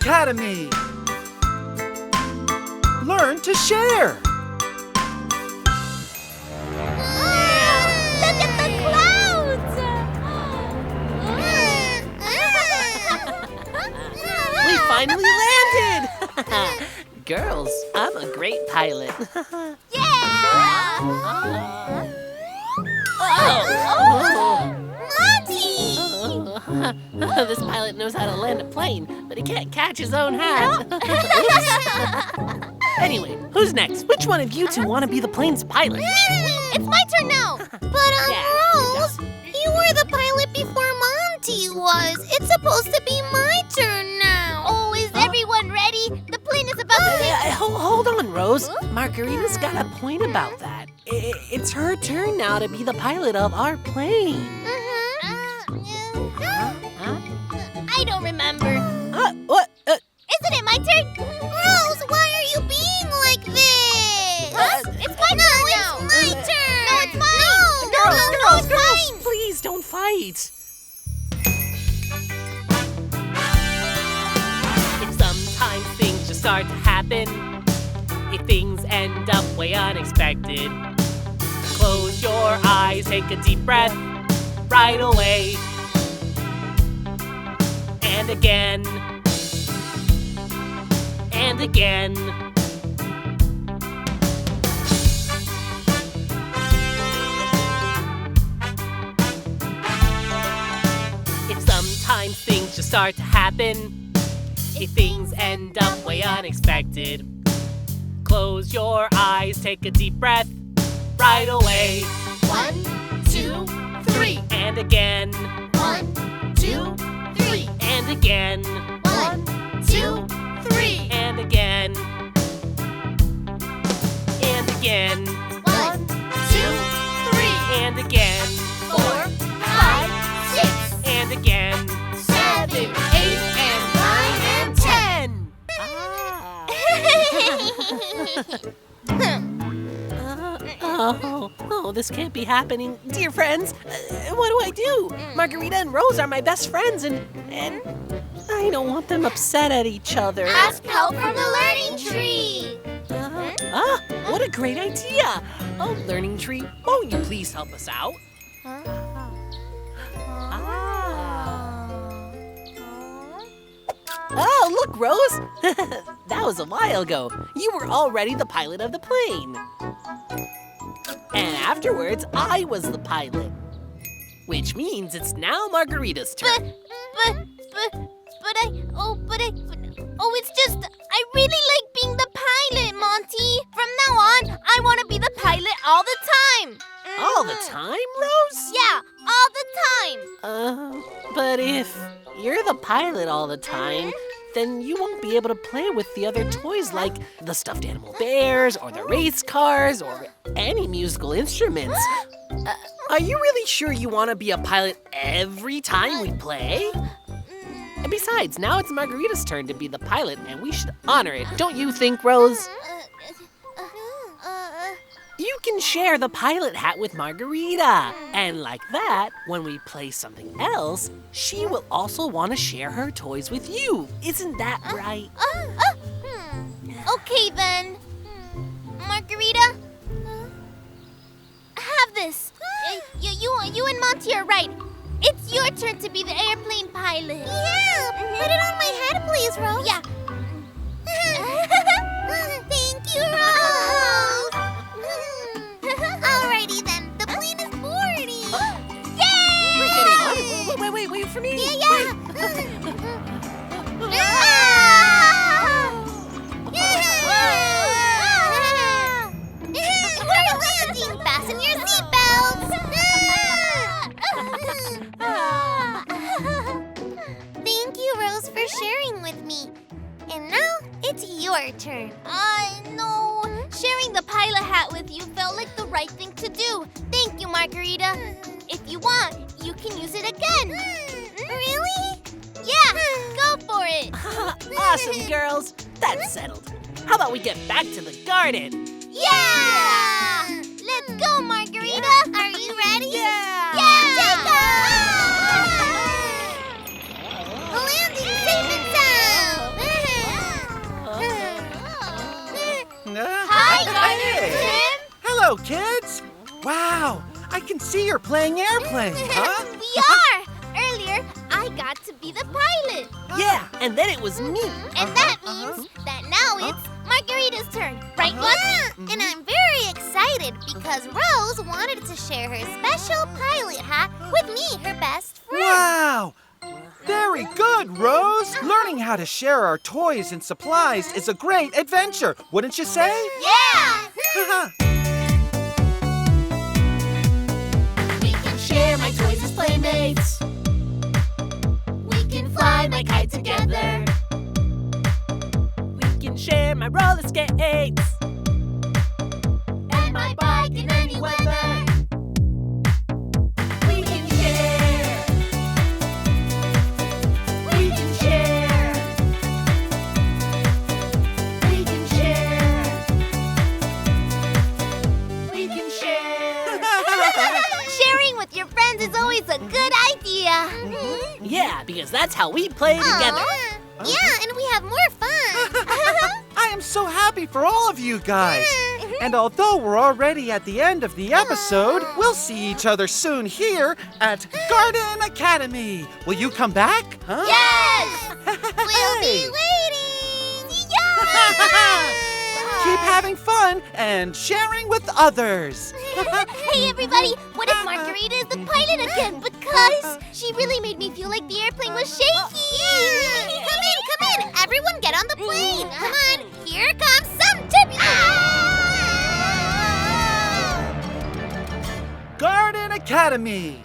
Academy. Learn to share. Look at the clouds! We finally landed! Girls, I'm a great pilot. Yeah! Monty! This pilot knows how to land a plane, but he can't catch his own hat. Anyway, who's next? Which one of you two want to be the plane's pilot? It's my turn now. But, Rose, you were the pilot before Monty was. It's supposed to be my turn now. Oh, is everyone ready? The plane is about to take... Hold on, Rose. Margarita's got a point about that. It's her turn now to be the pilot of our plane. I don't remember. What? Isn't it my turn? Rose, why are you being like this? It's my turn now. It's my turn. No, it's mine. No, it's mine. Please don't fight. If sometimes things just start to happen, if things end up way unexpected, close your eyes, take a deep breath right away. And again. And again. If sometimes things just start to happen, if things end up way unexpected, close your eyes, take a deep breath right away. 1, 2, 3. And again. 1, 2, 3. And again. 1, 2, 3. And again. And again. 1, 2, 3. And again. 4, 5, 6. And again. 7, 8, and 9, and 10. Oh, this can't be happening. Dear friends, what do I do? Margarita and Rose are my best friends, and I don't want them upset at each other. Ask help from the learning tree. What a great idea! Oh, learning tree, won't you please help us out? Oh, look, Rose! That was a while ago. You were already the pilot of the plane. And afterwards, I was the pilot. Which means it's now Margarita's turn. It's just, I really like being the pilot, Monty. From now on, I want to be the pilot all the time. All the time, Rose? Yeah, all the time. But if you're the pilot all the time, then you won't be able to play with the other toys like the stuffed animal bears or the race cars or any musical instruments. Are you really sure you want to be a pilot every time we play? And besides, now it's Margarita's turn to be the pilot, and we should honor it, don't you think, Rose? You can share the pilot hat with Margarita. And like that, when we play something else, she will also want to share her toys with you. Isn't that right? Okay then. Margarita? Have this. You and Monty are right. It's your turn to be the airplane pilot. Yeah, put it on my head, please, Rose. Yeah. Thank you, Rose. Alrighty then, the plane is boarding. Yay! We're getting on it. Wait for me. Yeah. We're landing. Fasten your seatbelts. Thank you, Rose, for sharing with me. And now it's your turn. No. Sharing the pilot hat with you felt like the right thing to do. Thank you, Margarita. If you want, you can use it again. Really? Yeah, go for it. Awesome, girls. That's settled. How about we get back to the garden? Yeah! Let's go, Margarita. Are you ready? Yeah! Take off! Landing safe and sound! Wow, I can see you're playing airplane, huh? We are! Earlier, I got to be the pilot. Yeah, and then it was me. And that means that now it's Margarita's turn, right, Lucky? And I'm very excited because Rose wanted to share her special pilot hat with me, her best friend. Wow! Very good, Rose! Learning how to share our toys and supplies is a great adventure, wouldn't you say? Yeah! We can share my toys as playmates. We can fly my kite together. We can share my roller skates and my bike in any weather. We can share. We can share. We can share. We can share. Sharing with your friends is always a good idea. Yeah, because that's how we play together. Yeah, and we have more fun. I am so happy for all of you guys. And although we're already at the end of the episode, we'll see each other soon here at Garden Academy. Will you come back? Huh? Yes! We'll be waiting! Yeah! Keep having fun and sharing with others. Hey everybody, what if Margarita is the pilot again? Because she really made me feel like the airplane was shaky. Come in, everyone get on the plane. Come on, here comes some turbulence. Garden Academy.